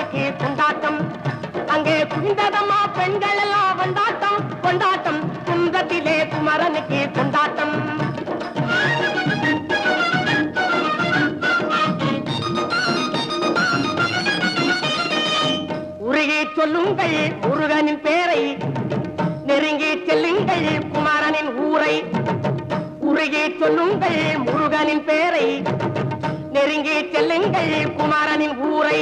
குமரனுக்கு கொண்டாட்டம். அங்கே குவிந்ததம்மா பெண்கள் எல்லாம் கொண்டாட்டம் கொண்டாட்டம். குன்றத்திலே குமரனுக்கு கொண்டாட்டம். உருகி சொல்லுங்கள் முருகனின் பேரை, நெருங்கி செல்லுங்கள் குமரனின் ஊரை. உருகி சொல்லுங்கள் முருகனின் பேரை, நெருங்கி செல்லுங்கள் குமரனின் ஊரை.